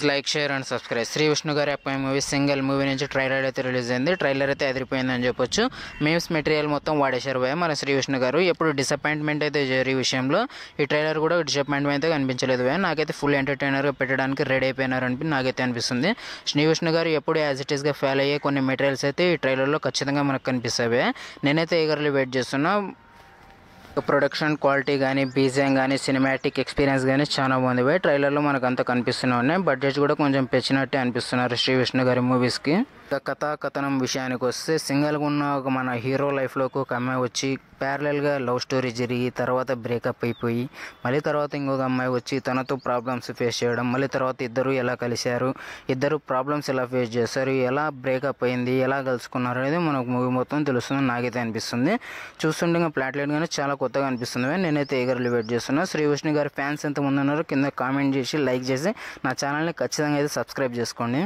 Like share and subscribe. Shri Vishnu గారి అప్పాయి movie single movie నుంచి ట్రైలర్ అయితే రిలీజ్ అయింది. ట్రైలర్ అయితే అదిరిపోయిందని చెప్పొచ్చు. మీమ్స్ మెటీరియల్ మొత్తం వాడేశారు భయ మన శ్రీ విష్ణు గారు. ఎప్పుడు డిసప్పాయింట్మెంట్ అయితే ఈ విషయంలో ఈ ట్రైలర్ కూడా డిసప్పాయింట్మెంట్ అయితే కనిపించలేదు భయ. నాకైతే ఫుల్ ఎంటర్టైనర్గా పెట్టడానికి రెడీ అయిపోయినారని నాకైతే అనిపిస్తుంది. శ్రీ విష్ణు గారు ఎప్పుడు యాజ్ ఇట్ ఈస్గా ఫెయిల్ అయ్యే కొన్ని మెటీరియల్స్ అయితే ఈ ట్రైలర్లో ఖచ్చితంగా మనకు కనిపిస్తాయి. నేనైతే ఈగర్లీ వెయిట్ చేస్తున్నా. ప్రొడక్షన్ క్వాలిటీ కానీ, బీజిఎం కానీ, సినిమాటిక్ ఎక్స్పీరియన్స్ కానీ చాలా బాగుంది భయ్. ట్రైలర్లో మనకు అంతా కనిపిస్తూనే ఉన్నాయి. బడ్జెట్ కూడా కొంచెం పెంచినట్టే అనిపిస్తున్నారు శ్రీ విష్ణు గారి మూవీస్కి. కథాకథనం విషయానికి వస్తే సింగిల్గా ఉన్న ఒక మన హీరో లైఫ్లోకి ఒక అమ్మాయి వచ్చి ప్యారలల్గా లవ్ స్టోరీ జరిగి తర్వాత బ్రేకప్ అయిపోయి మళ్ళీ తర్వాత ఇంకొక అమ్మాయి వచ్చి తనతో ప్రాబ్లమ్స్ ఫేస్ చేయడం, మళ్ళీ తర్వాత ఇద్దరు ఎలా కలిశారు, ఇద్దరు ప్రాబ్లమ్స్ ఎలా ఫేస్ చేస్తారు, ఎలా బ్రేకప్ అయింది, ఎలా కలుసుకున్నారు అనేది మనకు మూవీ మొత్తం తెలుస్తుంది నాకైతే అనిపిస్తుంది. చూస్తుండగా ప్లాట్లెట్ కానీ చాలా కొత్తగా అనిపిస్తుంది. నేనైతే ఈగర్లీ వెయిట్ చేస్తున్నా. శ్రీ విష్ణు గారి ఫ్యాన్స్ ఎంతమంది ఉన్నారో కింద కామెంట్ చేసి లైక్ చేసి నా ఛానల్ని ఖచ్చితంగా అయితే సబ్స్క్రైబ్ చేసుకోండి.